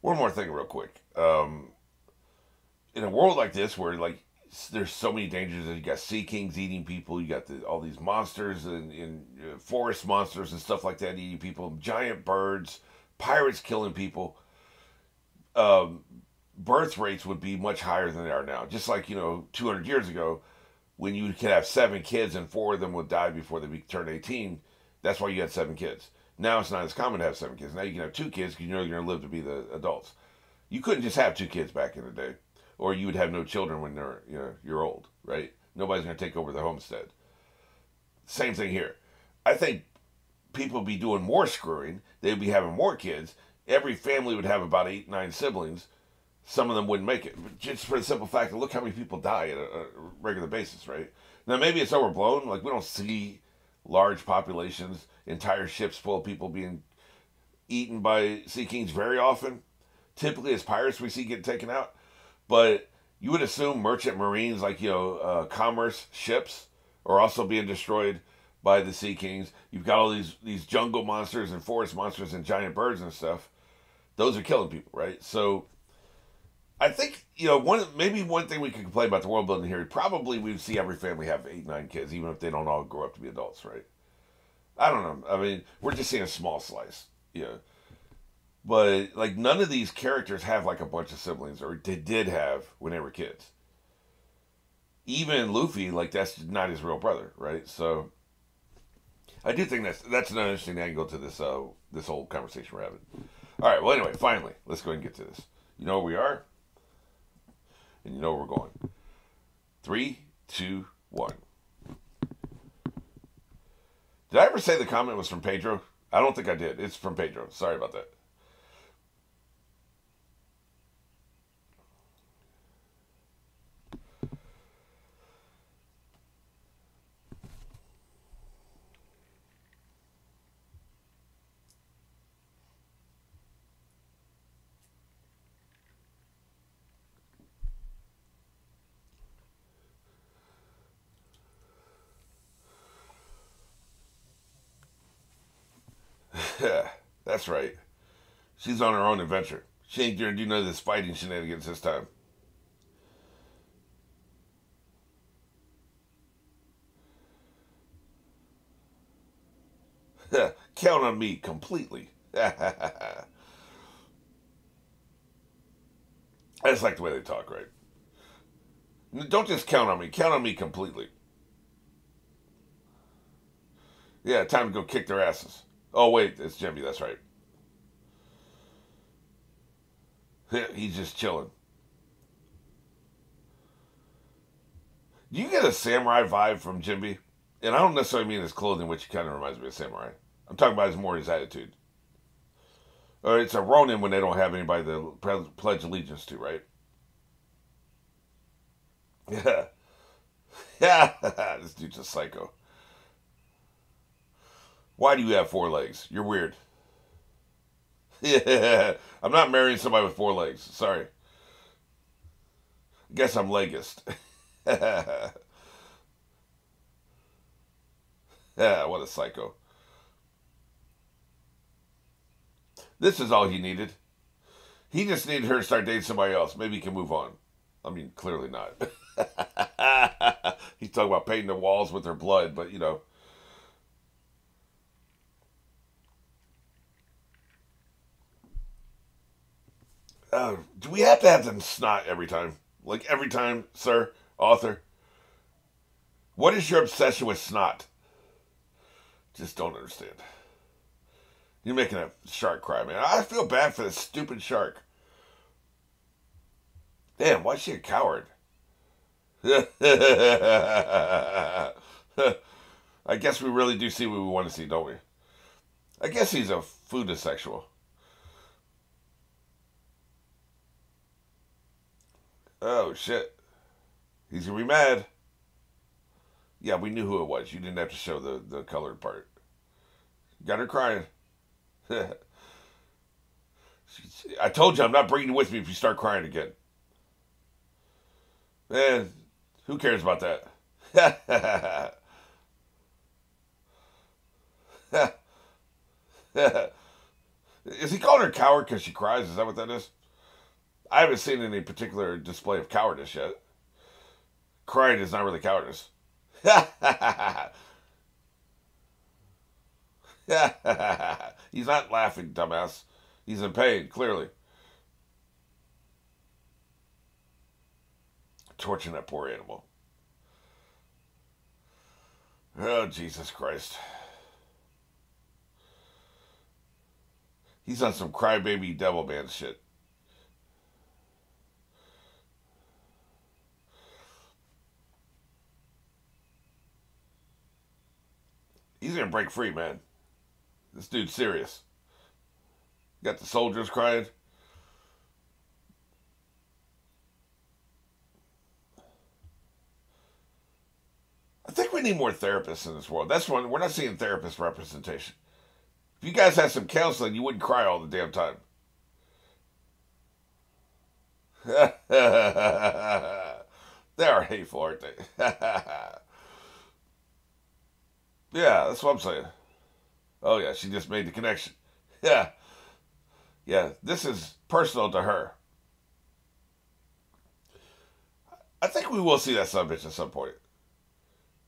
One more thing, real quick. In a world like this, where like there's so many dangers, you got sea kings eating people, you got all these monsters and forest monsters and stuff like that eating people, giant birds, pirates killing people. Um, Birth rates would be much higher than they are now. Just like 200 years ago, when you could have 7 kids and 4 of them would die before they turn 18. That's why you had 7 kids. Now it's not as common to have 7 kids. Now you can have 2 kids because you're going to live to be the adults. You couldn't just have 2 kids back in the day, or you would have no children when you're old, right? Nobody's going to take over the homestead. Same thing here. I think people would be doing more screwing. They'd be having more kids. Every family would have about 8, 9 siblings. Some of them wouldn't make it, just for the simple fact that look how many people die at a regular basis, right? Now maybe it's overblown. Like we don't see large populations, entire ships full of people being eaten by sea kings very often. Typically, as pirates, we see getting taken out. But you would assume merchant marines, like commerce ships, are also being destroyed by the sea kings. You've got all these jungle monsters and forest monsters and giant birds and stuff. Those are killing people, right? So I think one thing we could complain about the world building here. Probably we would see every family have 8, 9 kids, even if they don't all grow up to be adults, right? I don't know. I mean, we're just seeing a small slice, But like none of these characters have like a bunch of siblings, or they did have when they were kids. Even Luffy, like that's not his real brother, right? So I do think that's an interesting angle to this whole conversation we're having. All right. Well, anyway, finally, let's go ahead and get to this. You know where we are, and you know where we're going. 3, 2, 1. Did I ever say the comment was from Pedro? I don't think I did. It's from Pedro. Sorry about that. Yeah, that's right. She's on her own adventure. She ain't gonna do none of this fighting shenanigans this time. Count on me completely. I just like the way they talk, right? Don't just count on me. Count on me completely. Yeah, time to go kick their asses. Oh wait, it's Jimmy. That's right. He's just chilling. Do you get a samurai vibe from Jimby? And I don't necessarily mean his clothing, which kind of reminds me of samurai. I'm talking about his attitude. Or it's a Ronin when they don't have anybody to pledge allegiance to, right? Yeah. Yeah. This dude's a psycho. Why do you have 4 legs? You're weird. Yeah. I'm not marrying somebody with 4 legs. Sorry. I guess I'm legist. Yeah, what a psycho. This is all he needed. He just needed her to start dating somebody else. Maybe he can move on. I mean, clearly not. He's talking about painting the walls with her blood, but do we have to have them snot every time? Like every time, sir, author? What is your obsession with snot? Just don't understand. You're making a shark cry, man. I feel bad for this stupid shark. Damn, why is she a coward? I guess we really do see what we want to see, don't we? I guess he's a foodosexual. Oh, shit. He's gonna be mad. Yeah, we knew who it was. You didn't have to show the colored part. Got her crying. I told you I'm not bringing you with me if you start crying again. Man, who cares about that? Is he calling calling her coward because she cries? Is that what that is? I haven't seen any particular display of cowardice yet. Crying is not really cowardice. He's not laughing, dumbass. He's in pain, clearly. Torturing that poor animal. Oh, Jesus Christ. He's on some crybaby devilman shit. He's gonna break free, man. This dude's serious. Got the soldiers crying. I think we need more therapists in this world. That's one. We're not seeing therapist representation. If you guys had some counseling, you wouldn't cry all the damn time. They are hateful, aren't they? Yeah, that's what I'm saying. Oh, yeah, she just made the connection. Yeah. Yeah, this is personal to her. I think we will see that son of a bitch at some point.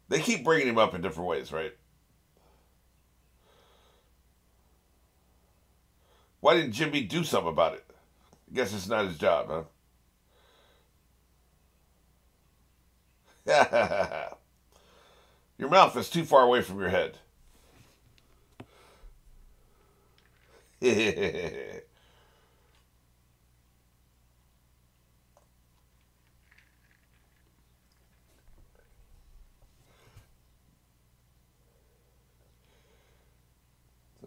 They keep bringing him up in different ways, right? Why didn't Jimmy do something about it? I guess it's not his job, huh? Your mouth is too far away from your head.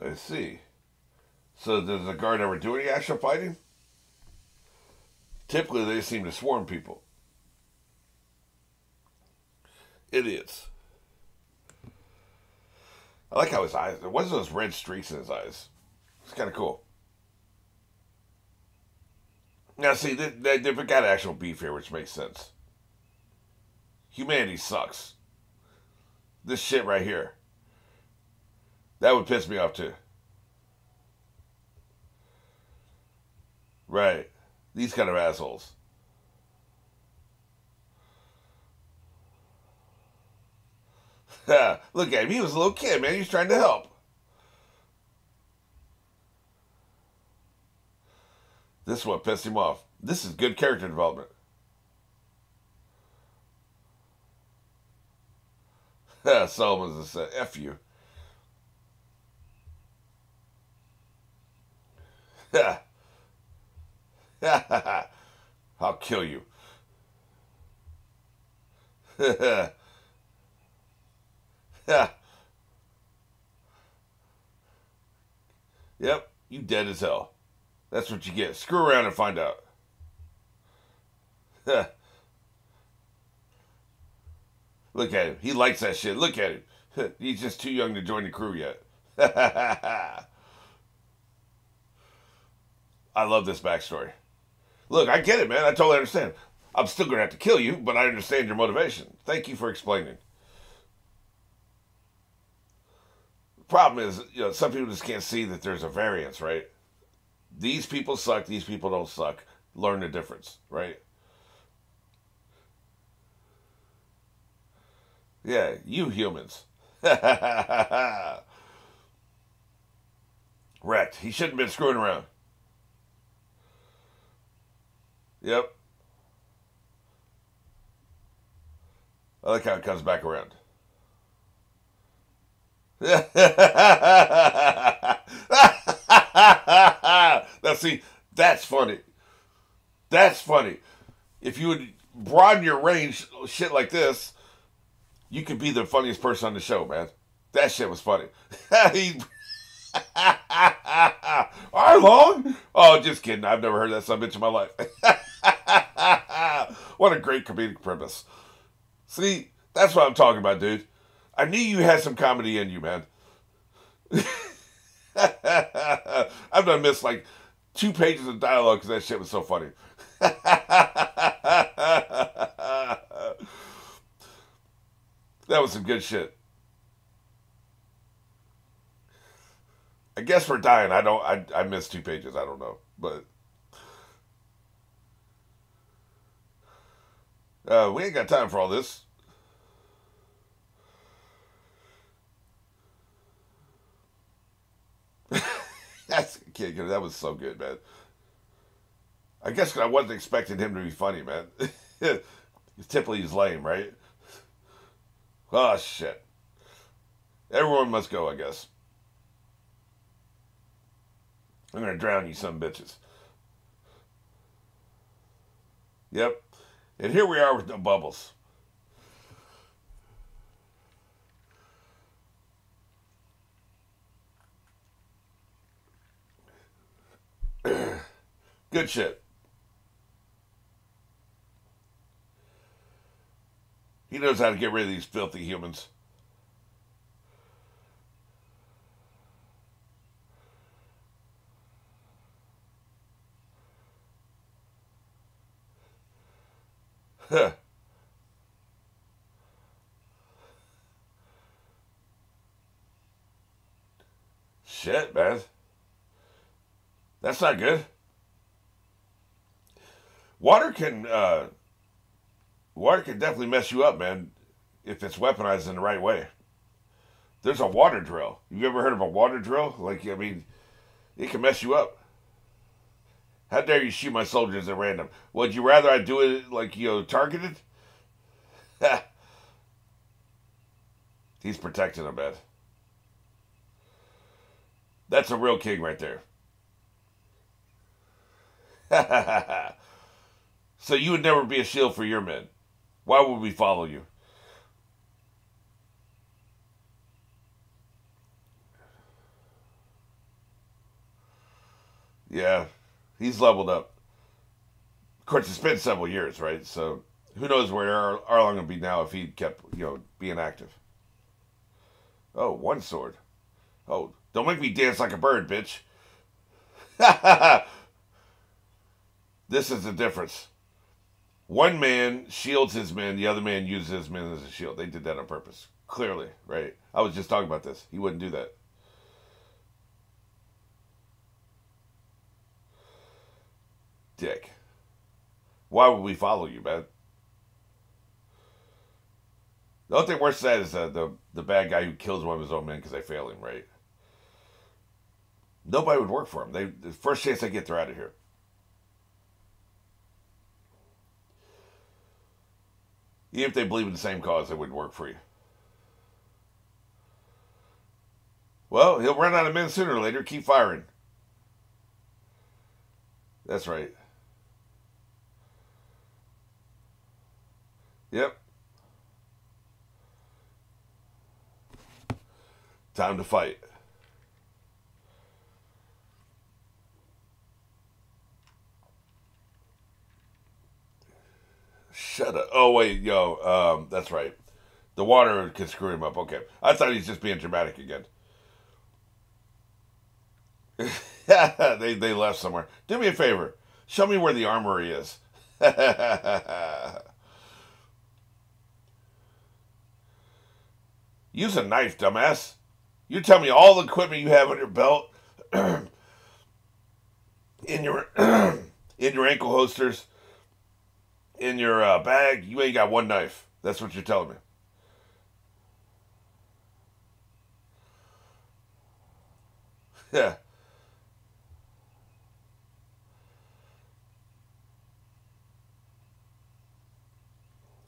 I see. So does the guard ever do any actual fighting? Typically, they seem to swarm people. Idiots. I like how his eyes... What's those red streaks in his eyes? It's kind of cool. Now, see, they've got actual beef here, which makes sense. Humanity sucks. This shit right here. That would piss me off, too. Right. These kind of assholes. Look at him. He was a little kid, man. He was trying to help. This is what pissed him off. This is good character development. Solomon's a F you. I'll kill you. Yep, you dead as hell. That's what you get. Screw around and find out. Look at him. He likes that shit. Look at him. He's just too young to join the crew yet. I love this backstory. Look, I get it, man. I totally understand. I'm still going to have to kill you, but I understand your motivation. Thank you for explaining. The problem is, some people just can't see that there's a variance, right? These people suck. These people don't suck. Learn the difference, right? Yeah, you humans. Wrecked. He shouldn't have been screwing around. Yep. I like how it comes back around. Now see, that's funny. That's funny. If you would broaden your range, shit like this, you could be the funniest person on the show, man. That shit was funny. How long? Oh, just kidding. I've never heard that son of a bitch in my life. What a great comedic premise. See, that's what I'm talking about, dude. I knew you had some comedy in you, man. I've done missed like 2 pages of dialogue because that shit was so funny. That was some good shit. I guess we're dying. I missed 2 pages. I don't know. But we ain't got time for all this. That was so good, man. I guess I wasn't expecting him to be funny, man. Typically he's lame, right? Oh, shit. Everyone must go, I guess. I'm gonna drown you some bitches. Yep. And here we are with no bubbles. Good shit. He knows how to get rid of these filthy humans. Shit, man. That's not good. Water can water can definitely mess you up, man, if it's weaponized in the right way. There's a water drill. You ever heard of a water drill? Like, I mean, it can mess you up. How dare you shoot my soldiers at random? Would you rather I do it like, targeted? He's protecting them, man. That's a real king right there. So you would never be a shield for your men. Why would we follow you? Yeah, he's leveled up. Of course, it's been several years, right? So who knows where Arlong would be now if he kept, being active. Oh, one sword. Oh, don't make me dance like a bird, bitch. This is the difference. One man shields his men, the other man uses his men as a shield. They did that on purpose. Clearly, right? I was just talking about this. He wouldn't do that. Dick. Why would we follow you, man? The only thing worse than that is the bad guy who kills one of his own men because they fail him, right? Nobody would work for him. The first chance they get, they're out of here. Even if they believe in the same cause, they wouldn't work for you. Well, he'll run out of men sooner or later. Keep firing. That's right. Yep. Time to fight. Shut up. Oh, wait, that's right. The water can screw him up. Okay. I thought he's just being dramatic again. they left somewhere. Do me a favor. Show me where the armory is. Use a knife, dumbass. You tell me all the equipment you have on your belt, in your in your ankle holsters, in your bag. You ain't got one knife. That's what you're telling me. Yeah.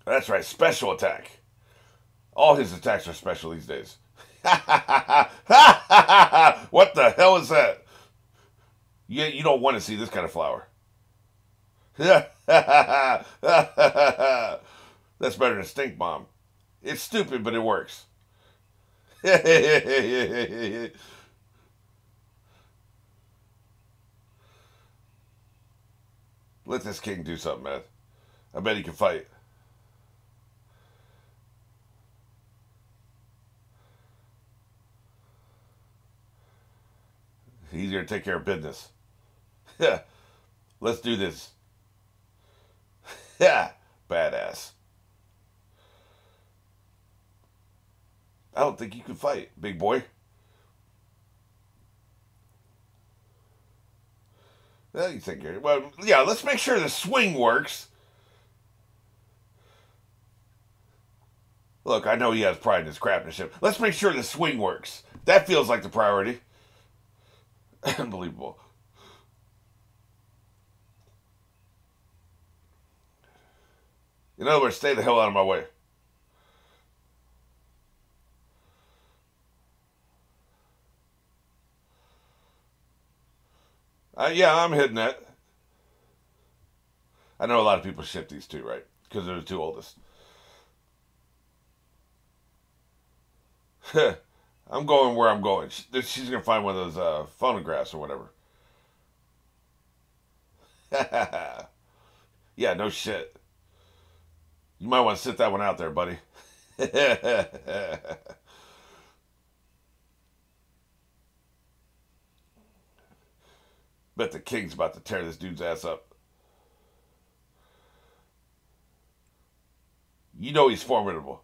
That's right. Special attack. All his attacks are special these days. What the hell is that? You don't want to see this kind of flower. That's better than stink bomb. It's stupid, but it works. Let this king do something, man. I bet he can fight. He's here to take care of business. Yeah. Let's do this. Yeah. Badass. I don't think you can fight, big boy. Well, you think well, yeah. Let's make sure the swing works. Look, I know he has pride in his craftsmanship. Let's make sure the swing works. That feels like the priority. Unbelievable. In other words, stay the hell out of my way. Yeah, I'm hitting that. I know a lot of people ship these two, right? Because they're the two oldest. I'm going where I'm going. She's going to find one of those phonographs or whatever. Yeah, no shit. You might want to sit that one out there, buddy. Bet the king's about to tear this dude's ass up. You know he's formidable.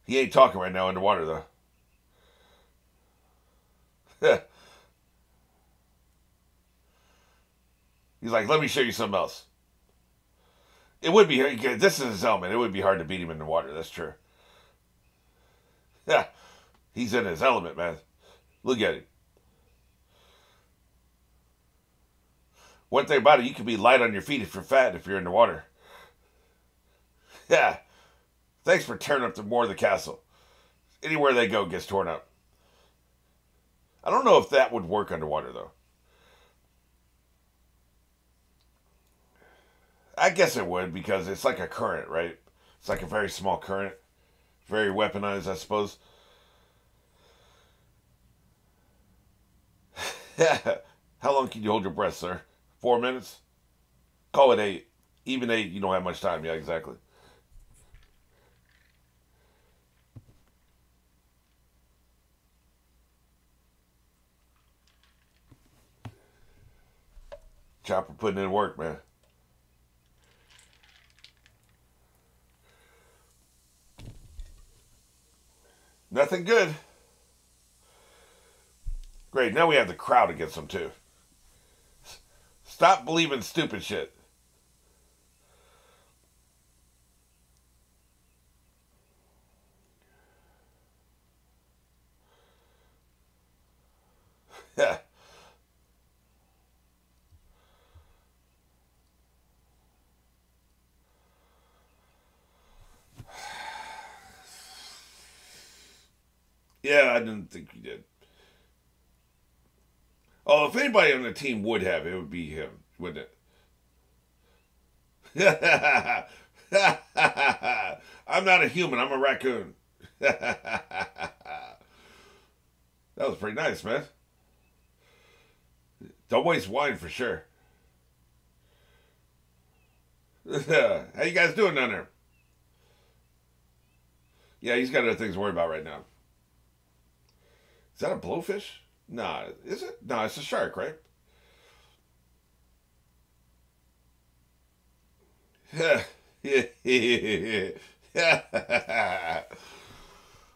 He ain't talking right now underwater, though. He's like, let me show you something else. It would be, this is his element. It would be hard to beat him in the water. That's true. Yeah, he's in his element, man. Look at him. One thing about it, you can be light on your feet if you're fat if you're in the water. Yeah. Thanks for tearing up more of the castle. Anywhere they go gets torn up. I don't know if that would work underwater, though. I guess it would, because it's like a current, right? It's like a very small current. Very weaponized, I suppose. How long can you hold your breath, sir? 4 minutes? Call it 8. Even 8, you don't have much time. Yeah, exactly. Chopper putting in work, man. Nothing good. Great, now we have the crowd against them, too. Stop believing stupid shit. Yeah. Yeah, I didn't think he did. Oh, if anybody on the team would have, it would be him, wouldn't it? I'm not a human. I'm a raccoon. That was pretty nice, man. Don't waste wine for sure. How you guys doing down there? Yeah, he's got other things to worry about right now. Is that a blowfish? Nah, is it? No, it's a shark, right?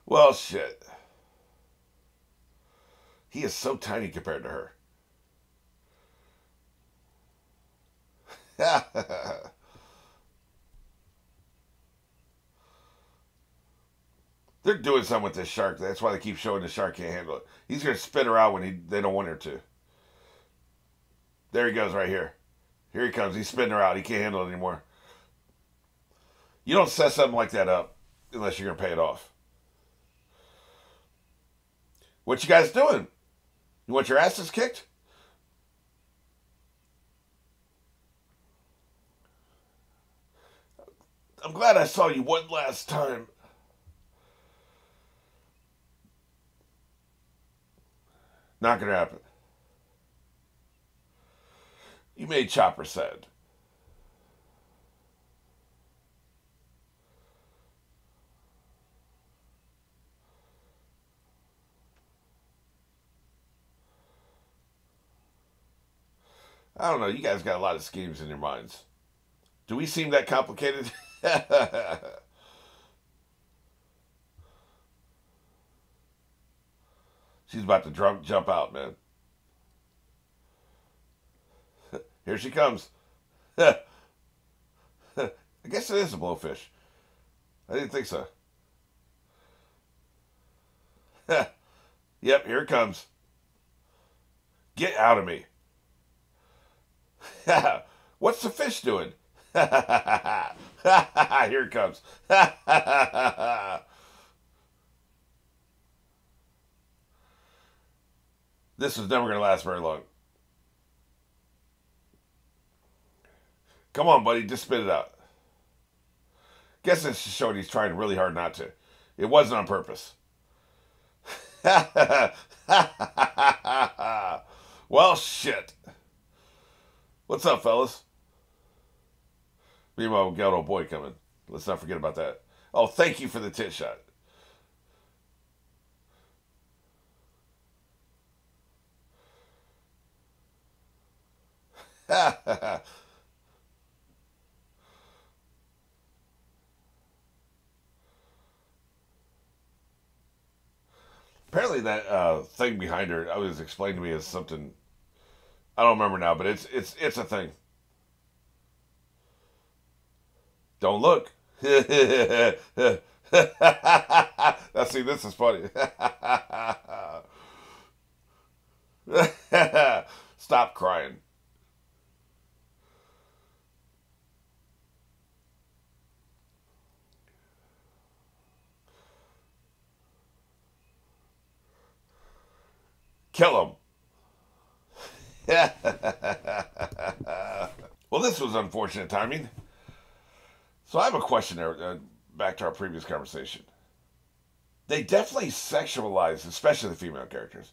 Well, shit. He is so tiny compared to her. They're doing something with this shark. That's why they keep showing the shark can't handle it. He's going to spit her out when they don't want her to. There he goes right here. Here he comes. He's spitting her out. He can't handle it anymore. You don't set something like that up unless you're going to pay it off. What you guys doing? You want your asses kicked? I'm glad I saw you one last time. Not gonna happen. You made Chopper sad. I don't know. You guys got a lot of schemes in your minds. Do we seem that complicated? She's about to jump out, man. Here she comes. I guess it is a blowfish. I didn't think so. Yep, here it comes. Get out of me. What's the fish doing? Here it comes. This is never going to last very long. Come on, buddy, just spit it out. Guess it's just showing he's trying really hard not to. It wasn't on purpose. Well, shit. What's up, fellas? Meanwhile, we got old boy coming. Let's not forget about that. Oh, thank you for the tit shot. Apparently, that thing behind her, I was explained to me as something I don't remember now, but it's a thing. Don't look. Now, see, this is funny. Stop crying. Kill him. Well, this was unfortunate timing. So I have a question there, back to our previous conversation. They definitely sexualize, especially the female characters.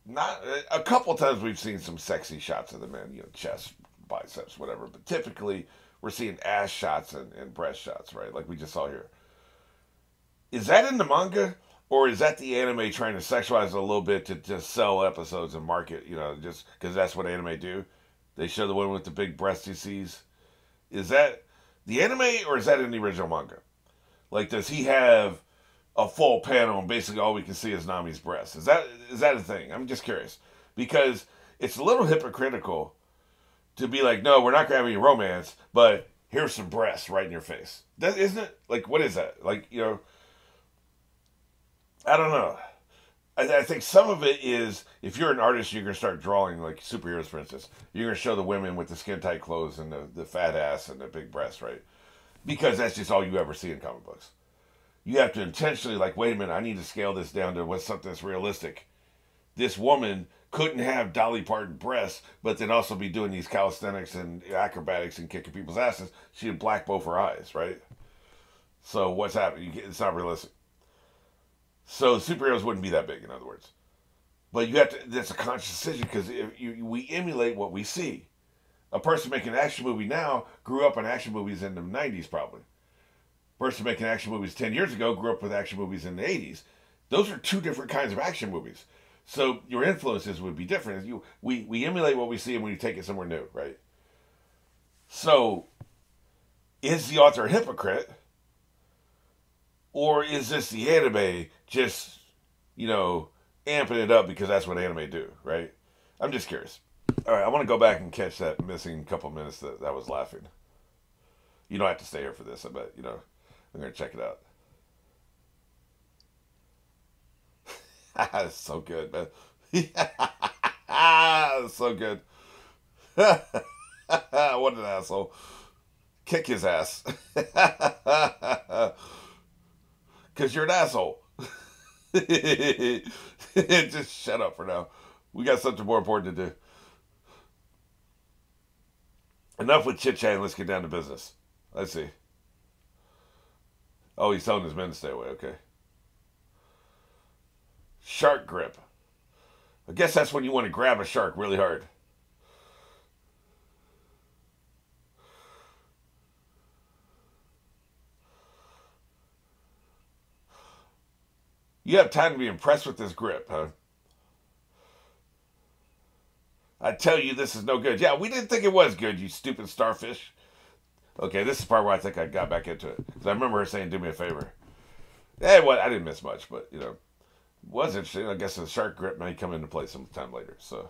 Not a couple times we've seen some sexy shots of the men, you know, chest, biceps, whatever. But typically we're seeing ass shots and breast shots, right? Like we just saw here. Is that in the manga? Or is that the anime trying to sexualize it a little bit to just sell episodes and market, you know, just because that's what anime do? They show the one with the big breast he sees. Is that the anime or is that in the original manga? Like, does he have a full panel and basically all we can see is Nami's breast? Is that a thing? I'm just curious. Because it's a little hypocritical to be like, no, we're not going to have any romance, but here's some breasts right in your face. That, isn't it? Like, what is that? Like, you know, I don't know. I think some of it is, if you're an artist, you're going to start drawing, like superheroes, for instance. You're going to show the women with the skin-tight clothes and the fat ass and the big breasts, right? Because that's just all you ever see in comic books. You have to intentionally, like, wait a minute, I need to scale this down to what's something that's realistic. This woman couldn't have Dolly Parton breasts, but then also be doing these calisthenics and acrobatics and kicking people's asses. She'd black both her eyes, right? So what's happening? It's not realistic. So superheroes wouldn't be that big, in other words. But you have to, that's a conscious decision because we emulate what we see. A person making an action movie now grew up on action movies in the 90s probably. A person making action movies 10 years ago grew up with action movies in the 80s. Those are two different kinds of action movies. So your influences would be different. We emulate what we see and we take it somewhere new, right? So is the author a hypocrite? Or is this the anime just, you know, amping it up because that's what anime do, right? I'm just curious. All right, I want to go back and catch that missing couple minutes that I was laughing. You don't have to stay here for this, I bet. You know, I'm going to check it out. It's so good, man. It's so good. What an asshole. Kick his ass. Because you're an asshole. Just shut up for now. We got something more important to do. Enough with chit-chat. Let's get down to business. Let's see. Oh, he's telling his men to stay away. Okay. Shark grip. I guess that's when you want to grab a shark really hard. You have time to be impressed with this grip, huh? I tell you, this is no good. Yeah, we didn't think it was good, you stupid starfish. Okay, this is the part where I think I got back into it. Because I remember her saying, do me a favor. Well, I didn't miss much, but, you know, it was interesting. I guess the shark grip may come into play sometime later. So,